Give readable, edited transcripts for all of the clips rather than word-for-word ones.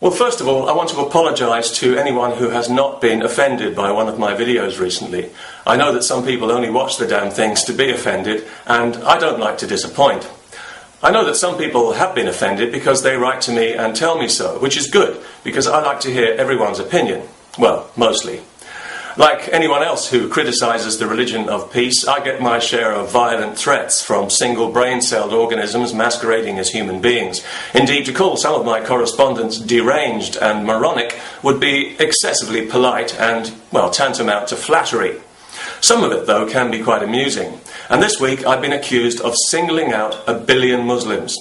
Well, first of all, I want to apologise to anyone who has not been offended by one of my videos recently. I know that some people only watch the damn things to be offended, and I don't like to disappoint. I know that some people have been offended because they write to me and tell me so, which is good, because I like to hear everyone's opinion. Well, mostly. Like anyone else who criticises the religion of peace, I get my share of violent threats from single brain-celled organisms masquerading as human beings. Indeed, to call some of my correspondents deranged and moronic would be excessively polite and, well, tantamount to flattery. Some of it, though, can be quite amusing. And this week I've been accused of singling out 1 billion Muslims.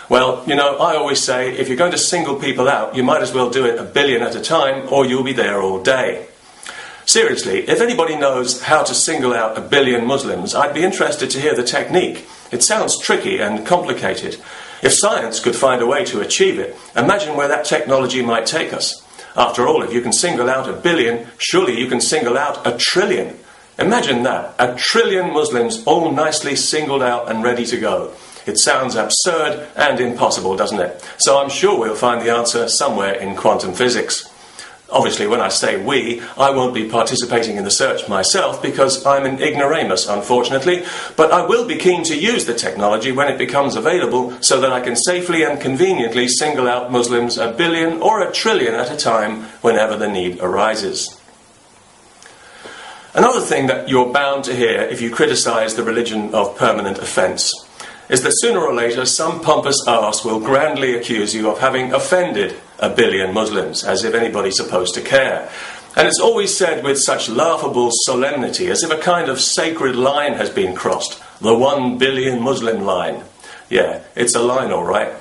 Well, you know, I always say, if you're going to single people out, you might as well do it 1 billion at a time, or you'll be there all day. Seriously, if anybody knows how to single out 1 billion Muslims, I'd be interested to hear the technique. It sounds tricky and complicated. If science could find a way to achieve it, imagine where that technology might take us. After all, if you can single out 1 billion, surely you can single out 1 trillion. Imagine that, 1 trillion Muslims all nicely singled out and ready to go. It sounds absurd and impossible, doesn't it? So I'm sure we'll find the answer somewhere in quantum physics. Obviously, when I say we, I won't be participating in the search myself because I'm an ignoramus, unfortunately, but I will be keen to use the technology when it becomes available so that I can safely and conveniently single out Muslims 1 billion or 1 trillion at a time whenever the need arises. Another thing that you're bound to hear if you criticise the religion of permanent offence is that sooner or later some pompous arse will grandly accuse you of having offended 1 billion Muslims, as if anybody's supposed to care. And it's always said with such laughable solemnity, as if a kind of sacred line has been crossed, the 1 billion Muslim line. Yeah, it's a line, all right.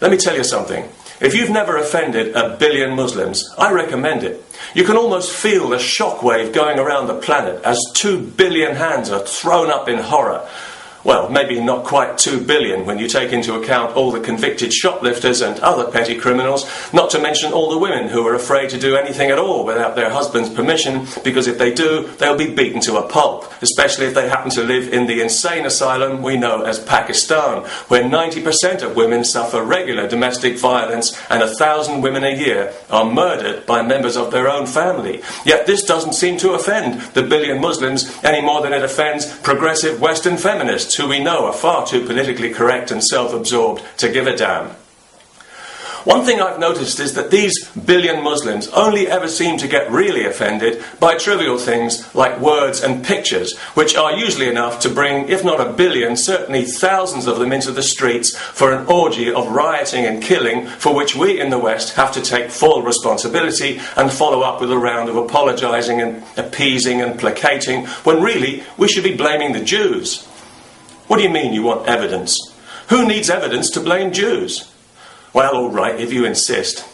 Let me tell you something. If you've never offended 1 billion Muslims, I recommend it. You can almost feel the shockwave going around the planet as 2 billion hands are thrown up in horror. Well, maybe not quite 2 billion when you take into account all the convicted shoplifters and other petty criminals, not to mention all the women who are afraid to do anything at all without their husband's permission, because if they do, they'll be beaten to a pulp, especially if they happen to live in the insane asylum we know as Pakistan, where 90% of women suffer regular domestic violence and 1,000 women a year are murdered by members of their own family. Yet this doesn't seem to offend the billion Muslims any more than it offends progressive Western feminists, who we know are far too politically correct and self-absorbed to give a damn. One thing I've noticed is that these billion Muslims only ever seem to get really offended by trivial things like words and pictures, which are usually enough to bring, if not 1 billion, certainly thousands of them into the streets for an orgy of rioting and killing, for which we in the West have to take full responsibility and follow up with a round of apologising and appeasing and placating, when really we should be blaming the Jews. What do you mean you want evidence? Who needs evidence to blame Jews? Well, all right, if you insist.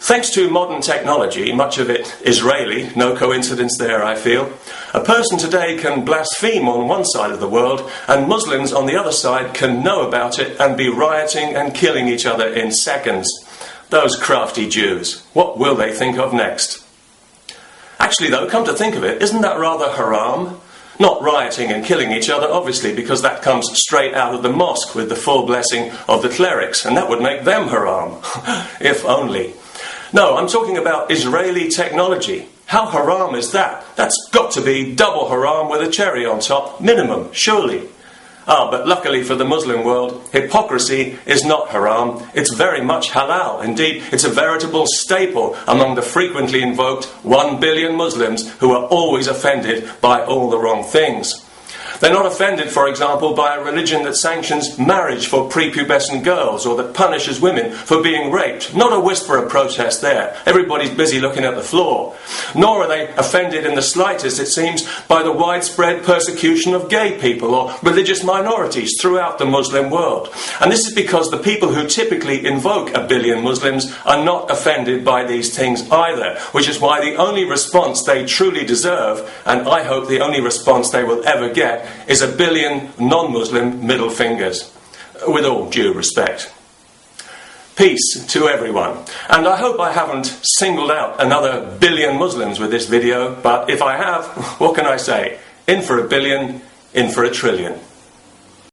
Thanks to modern technology, much of it Israeli, no coincidence there, I feel, a person today can blaspheme on one side of the world, and Muslims on the other side can know about it and be rioting and killing each other in seconds. Those crafty Jews, what will they think of next? Actually, though, come to think of it, isn't that rather haram? Not rioting and killing each other, obviously, because that comes straight out of the mosque with the full blessing of the clerics, and that would make them haram. If only. No, I'm talking about Israeli technology. How haram is that? That's got to be double haram with a cherry on top, minimum, surely. But luckily for the Muslim world, hypocrisy is not haram. It's very much halal. Indeed, it's a veritable staple among the frequently invoked 1 billion Muslims who are always offended by all the wrong things. They're not offended, for example, by a religion that sanctions marriage for prepubescent girls or that punishes women for being raped. Not a whisper of protest there. Everybody's busy looking at the floor. Nor are they offended in the slightest, it seems, by the widespread persecution of gay people or religious minorities throughout the Muslim world. And this is because the people who typically invoke 1 billion Muslims are not offended by these things either, which is why the only response they truly deserve, and I hope the only response they will ever get, is 1 billion non-Muslim middle fingers, with all due respect. Peace to everyone. And I hope I haven't singled out another 1 billion Muslims with this video, but if I have, what can I say? In for 1 billion, in for 1 trillion.